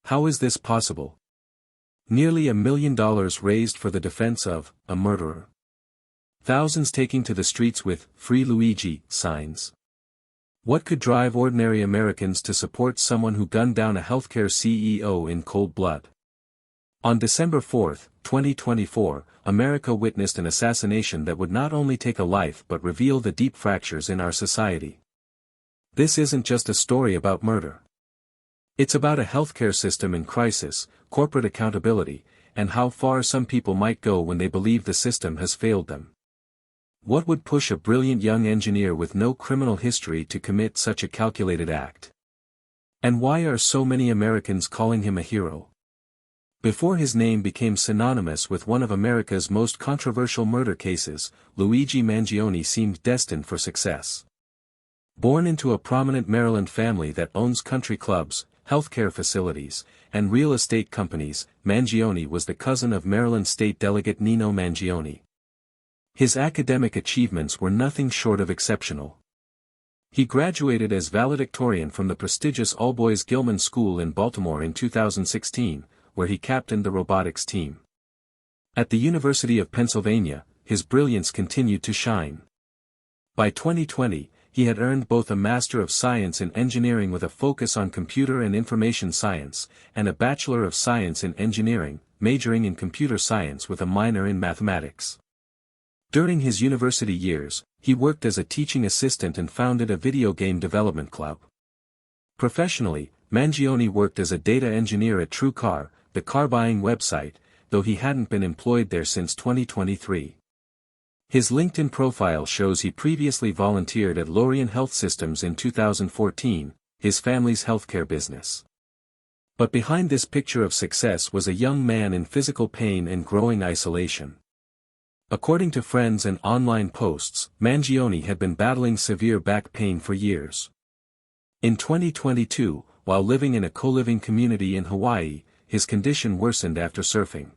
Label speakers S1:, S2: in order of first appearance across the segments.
S1: How is this possible? Nearly $1 million raised for the defense of a murderer. Thousands taking to the streets with "Free Luigi" signs. What could drive ordinary Americans to support someone who gunned down a healthcare CEO in cold blood? On December 4, 2024, America witnessed an assassination that would not only take a life but reveal the deep fractures in our society. This isn't just a story about murder. It's about a healthcare system in crisis, corporate accountability, and how far some people might go when they believe the system has failed them. What would push a brilliant young engineer with no criminal history to commit such a calculated act? And why are so many Americans calling him a hero? Before his name became synonymous with one of America's most controversial murder cases, Luigi Mangione seemed destined for success. Born into a prominent Maryland family that owns country clubs, healthcare facilities, and real estate companies, Mangione was the cousin of Maryland State Delegate Nino Mangione. His academic achievements were nothing short of exceptional. He graduated as valedictorian from the prestigious all-boys Gilman School in Baltimore in 2016, where he captained the robotics team. At the University of Pennsylvania, his brilliance continued to shine. By 2020, he had earned both a Master of Science in Engineering with a focus on Computer and Information Science, and a Bachelor of Science in Engineering, majoring in Computer Science with a minor in Mathematics. During his university years, he worked as a teaching assistant and founded a video game development club. Professionally, Mangione worked as a data engineer at TrueCar, the car-buying website, though he hadn't been employed there since 2023. His LinkedIn profile shows he previously volunteered at Lorien Health Systems in 2014, his family's healthcare business. But behind this picture of success was a young man in physical pain and growing isolation. According to friends and online posts, Mangione had been battling severe back pain for years. In 2022, while living in a co-living community in Hawaii, his condition worsened after surfing.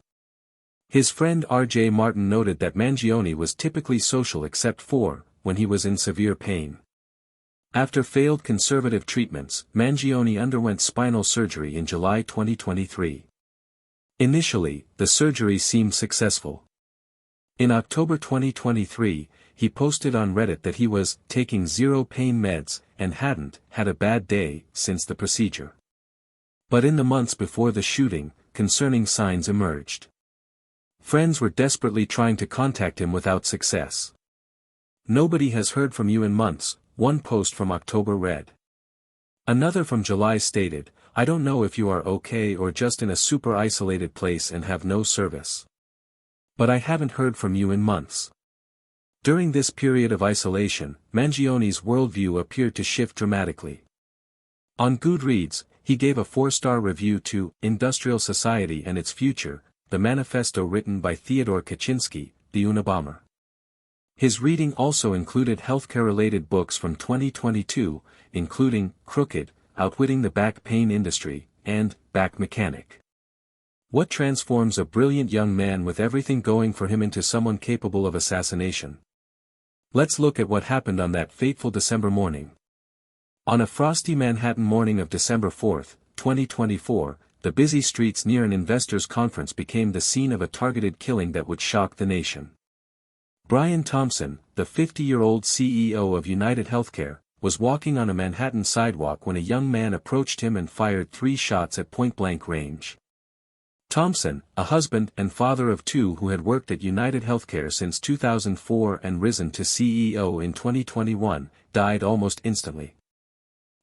S1: His friend R.J. Martin noted that Mangione was typically social except when he was in severe pain. After failed conservative treatments, Mangione underwent spinal surgery in July 2023. Initially, the surgery seemed successful. In October 2023, he posted on Reddit that he was taking zero pain meds and hadn't had a bad day since the procedure. But in the months before the shooting, concerning signs emerged. Friends were desperately trying to contact him without success. "Nobody has heard from you in months," one post from October read. Another from July stated, "I don't know if you are okay or just in a super isolated place and have no service. But I haven't heard from you in months." During this period of isolation, Mangione's worldview appeared to shift dramatically. On Goodreads, he gave a 4-star review to Industrial Society and Its Future, the manifesto written by Theodore Kaczynski, the Unabomber. His reading also included healthcare-related books from 2022, including Crooked, Outwitting the Back Pain Industry, and Back Mechanic. What transforms a brilliant young man with everything going for him into someone capable of assassination? Let's look at what happened on that fateful December morning. On a frosty Manhattan morning of December 4, 2024, the busy streets near an investors' conference became the scene of a targeted killing that would shock the nation. Brian Thompson, the 50-year-old CEO of UnitedHealthcare, was walking on a Manhattan sidewalk when a young man approached him and fired 3 shots at point-blank range. Thompson, a husband and father of 2 who had worked at UnitedHealthcare since 2004 and risen to CEO in 2021, died almost instantly.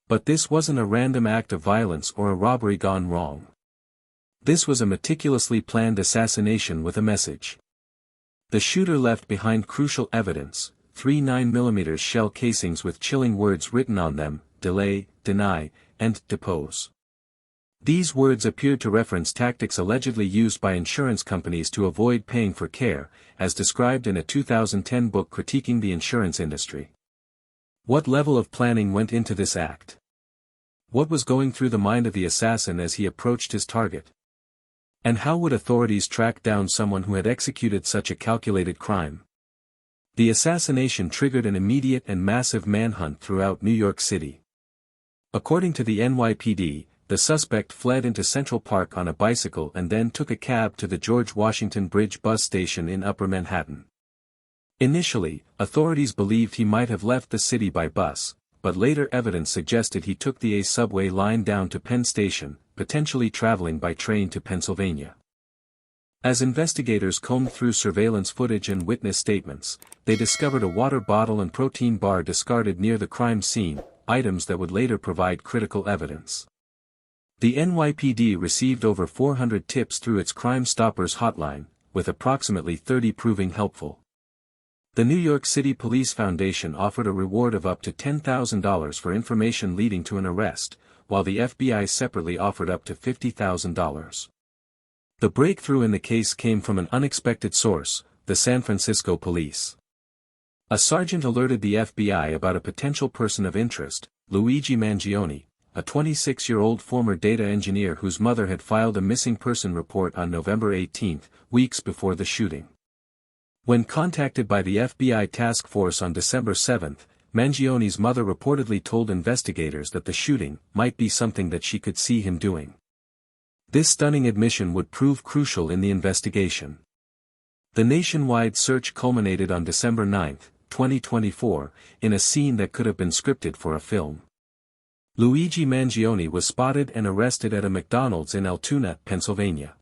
S1: But this wasn't a random act of violence or a robbery gone wrong. This was a meticulously planned assassination with a message. The shooter left behind crucial evidence, 3 9mm shell casings with chilling words written on them: delay, deny, and depose. These words appeared to reference tactics allegedly used by insurance companies to avoid paying for care, as described in a 2010 book critiquing the insurance industry. What level of planning went into this act? What was going through the mind of the assassin as he approached his target? And how would authorities track down someone who had executed such a calculated crime? The assassination triggered an immediate and massive manhunt throughout New York City. According to the NYPD, the suspect fled into Central Park on a bicycle and then took a cab to the George Washington Bridge bus station in Upper Manhattan. Initially, authorities believed he might have left the city by bus, but later evidence suggested he took the A subway line down to Penn Station, potentially traveling by train to Pennsylvania. As investigators combed through surveillance footage and witness statements, they discovered a water bottle and protein bar discarded near the crime scene, items that would later provide critical evidence. The NYPD received over 400 tips through its Crime Stoppers hotline, with approximately 30 proving helpful. The New York City Police Foundation offered a reward of up to $10,000 for information leading to an arrest, while the FBI separately offered up to $50,000. The breakthrough in the case came from an unexpected source, the San Francisco police. A sergeant alerted the FBI about a potential person of interest, Luigi Mangione, a 26-year-old former data engineer whose mother had filed a missing person report on November 18, weeks before the shooting. When contacted by the FBI task force on December 7, Mangione's mother reportedly told investigators that the shooting might be something that she could see him doing. This stunning admission would prove crucial in the investigation. The nationwide search culminated on December 9, 2024, in a scene that could have been scripted for a film. Luigi Mangione was spotted and arrested at a McDonald's in Altoona, Pennsylvania.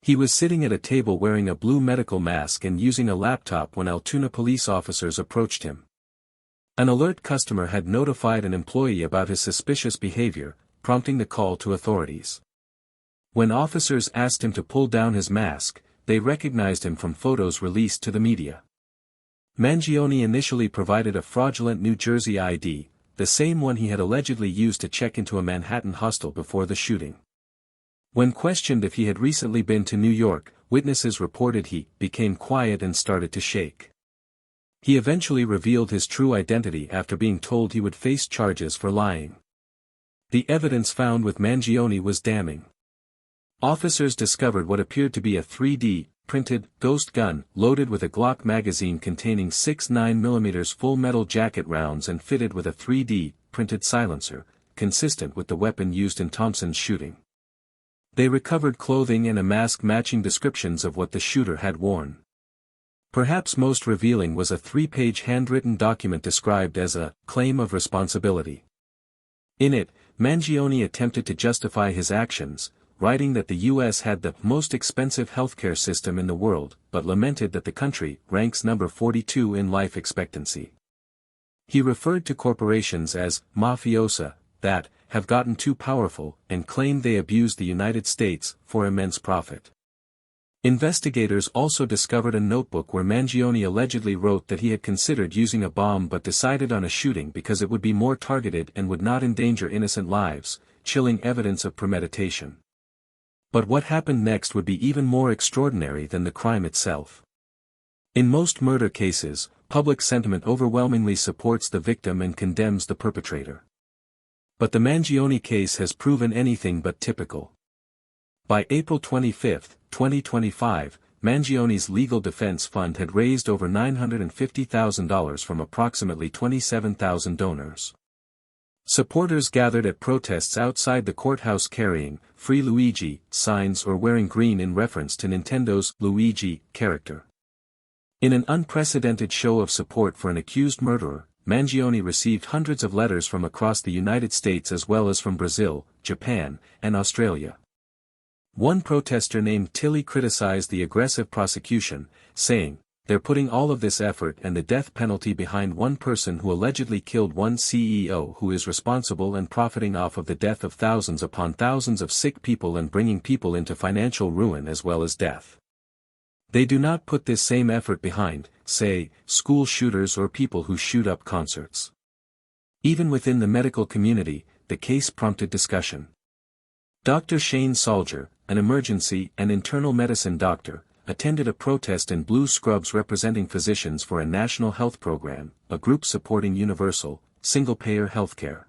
S1: He was sitting at a table wearing a blue medical mask and using a laptop when Altoona police officers approached him. An alert customer had notified an employee about his suspicious behavior, prompting the call to authorities. When officers asked him to pull down his mask, they recognized him from photos released to the media. Mangione initially provided a fraudulent New Jersey ID, the same one he had allegedly used to check into a Manhattan hostel before the shooting. When questioned if he had recently been to New York, witnesses reported he became quiet and started to shake. He eventually revealed his true identity after being told he would face charges for lying. The evidence found with Mangione was damning. Officers discovered what appeared to be a 3D printed ghost gun loaded with a Glock magazine containing 6 9mm full metal jacket rounds and fitted with a 3D printed silencer, consistent with the weapon used in Thompson's shooting. They recovered clothing and a mask matching descriptions of what the shooter had worn. Perhaps most revealing was a 3-page handwritten document described as a claim of responsibility. In it, Mangione attempted to justify his actions, writing that the U.S. had the most expensive healthcare system in the world, but lamented that the country ranks number 42 in life expectancy. He referred to corporations as mafiosa that have gotten too powerful, and claimed they abused the United States for immense profit. Investigators also discovered a notebook where Mangione allegedly wrote that he had considered using a bomb but decided on a shooting because it would be more targeted and would not endanger innocent lives, chilling evidence of premeditation. But what happened next would be even more extraordinary than the crime itself. In most murder cases, public sentiment overwhelmingly supports the victim and condemns the perpetrator. But the Mangione case has proven anything but typical. By April 25, 2025, Mangione's legal defense fund had raised over $950,000 from approximately 27,000 donors. Supporters gathered at protests outside the courthouse carrying "Free Luigi" signs or wearing green in reference to Nintendo's Luigi character. In an unprecedented show of support for an accused murderer, Mangione received hundreds of letters from across the United States as well as from Brazil, Japan, and Australia. One protester named Tilly criticized the aggressive prosecution, saying, "They're putting all of this effort and the death penalty behind one person who allegedly killed one CEO who is responsible and profiting off of the death of thousands upon thousands of sick people and bringing people into financial ruin as well as death. They do not put this same effort behind, say, school shooters or people who shoot up concerts." Even within the medical community, the case prompted discussion. Dr. Shane Soldier, an emergency and internal medicine doctor, attended a protest in blue scrubs representing physicians for a national health program, a group supporting universal, single-payer healthcare.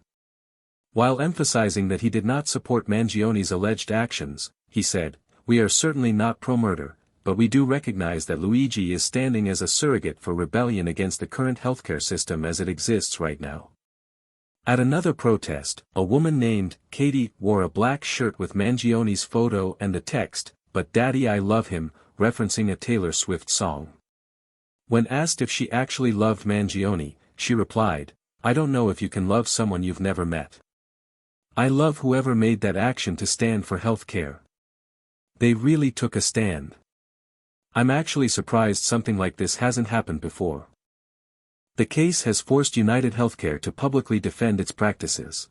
S1: While emphasizing that he did not support Mangione's alleged actions, he said, "We are certainly not pro-murder, but we do recognize that Luigi is standing as a surrogate for rebellion against the current healthcare system as it exists right now." At another protest, a woman named Katie wore a black shirt with Mangione's photo and the text, "But Daddy I love him," referencing a Taylor Swift song. When asked if she actually loved Mangione, she replied, "I don't know if you can love someone you've never met. I love whoever made that action to stand for health care. They really took a stand. I'm actually surprised something like this hasn't happened before." The case has forced UnitedHealthcare to publicly defend its practices.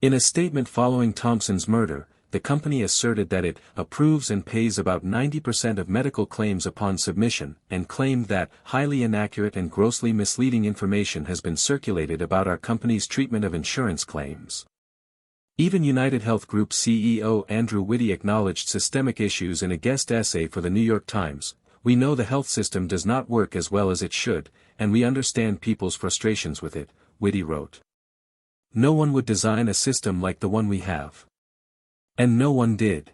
S1: In a statement following Thompson's murder, the company asserted that it approves and pays about 90% of medical claims upon submission, and claimed that highly inaccurate and grossly misleading information has been circulated about our company's treatment of insurance claims. Even UnitedHealth Group CEO Andrew Whitty acknowledged systemic issues in a guest essay for the New York Times. "We know the health system does not work as well as it should, and we understand people's frustrations with it," Whitty wrote. "No one would design a system like the one we have. And no one did.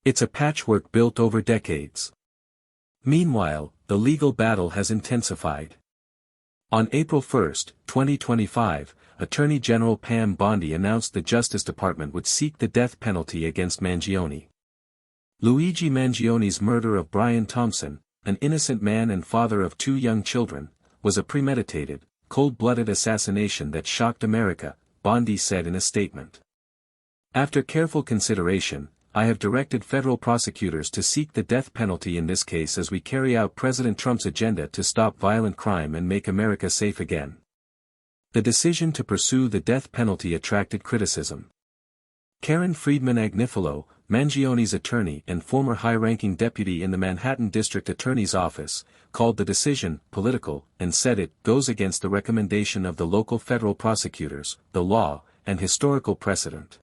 S1: It's a patchwork built over decades." Meanwhile, the legal battle has intensified. On April 1, 2025, Attorney General Pam Bondi announced the Justice Department would seek the death penalty against Mangione. Luigi Mangione's murder of Brian Thompson, an innocent man and father of 2 young children, was a premeditated, cold-blooded assassination that shocked America, Bondi said in a statement. "After careful consideration, I have directed federal prosecutors to seek the death penalty in this case as we carry out President Trump's agenda to stop violent crime and make America safe again." The decision to pursue the death penalty attracted criticism. Karen Friedman Agnifilo, Mangione's attorney and former high-ranking deputy in the Manhattan District Attorney's Office, called the decision political and said it goes against the recommendation of the local federal prosecutors, the law, and historical precedent.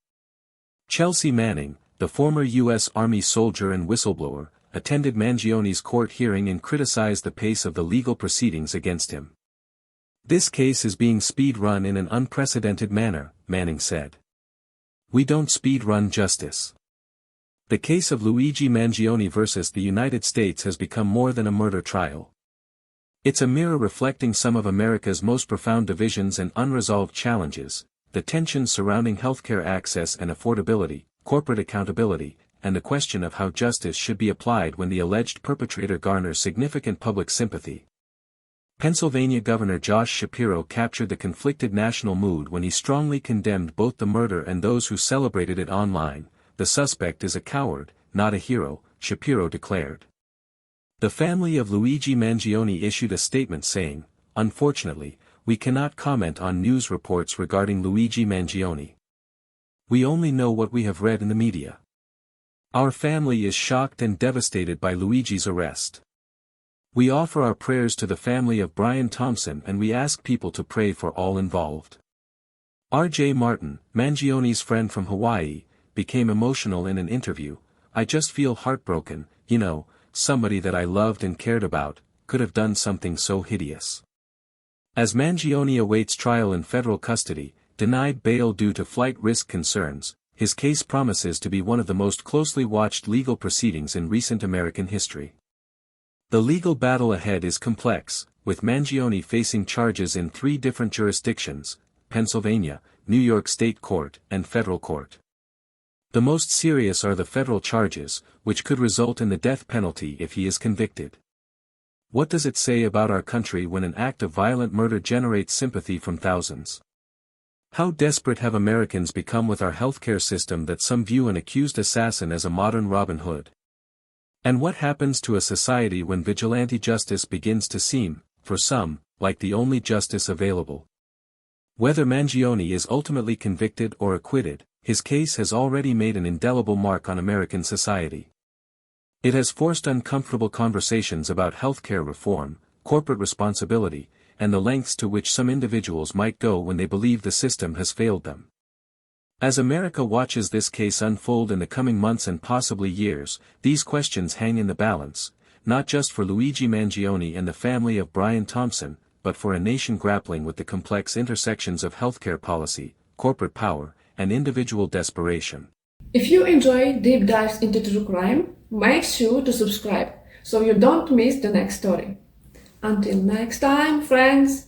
S1: Chelsea Manning, the former U.S. Army soldier and whistleblower, attended Mangione's court hearing and criticized the pace of the legal proceedings against him. "This case is being speed-run in an unprecedented manner," Manning said. "We don't speed-run justice. The case of Luigi Mangione versus the United States has become more than a murder trial. It's a mirror reflecting some of America's most profound divisions and unresolved challenges, the tensions surrounding healthcare access and affordability, corporate accountability, and the question of how justice should be applied when the alleged perpetrator garners significant public sympathy." Pennsylvania Governor Josh Shapiro captured the conflicted national mood when he strongly condemned both the murder and those who celebrated it online. "The suspect is a coward, not a hero," Shapiro declared. The family of Luigi Mangione issued a statement saying, "Unfortunately, we cannot comment on news reports regarding Luigi Mangione. We only know what we have read in the media. Our family is shocked and devastated by Luigi's arrest. We offer our prayers to the family of Brian Thompson and we ask people to pray for all involved." R.J. Martin, Mangione's friend from Hawaii, became emotional in an interview. "I just feel heartbroken, somebody that I loved and cared about, could have done something so hideous." As Mangione awaits trial in federal custody, denied bail due to flight risk concerns, his case promises to be one of the most closely watched legal proceedings in recent American history. The legal battle ahead is complex, with Mangione facing charges in 3 different jurisdictions: Pennsylvania, New York State Court, and federal court. The most serious are the federal charges, which could result in the death penalty if he is convicted. What does it say about our country when an act of violent murder generates sympathy from thousands? How desperate have Americans become with our healthcare system that some view an accused assassin as a modern Robin Hood? And what happens to a society when vigilante justice begins to seem, for some, like the only justice available? Whether Mangione is ultimately convicted or acquitted, his case has already made an indelible mark on American society. It has forced uncomfortable conversations about healthcare reform, corporate responsibility, and the lengths to which some individuals might go when they believe the system has failed them. As America watches this case unfold in the coming months and possibly years, these questions hang in the balance, not just for Luigi Mangione and the family of Brian Thompson, but for a nation grappling with the complex intersections of healthcare policy, corporate power, and individual desperation.
S2: If you enjoy deep dives into true crime, make sure to subscribe so you don't miss the next story. Until next time, friends!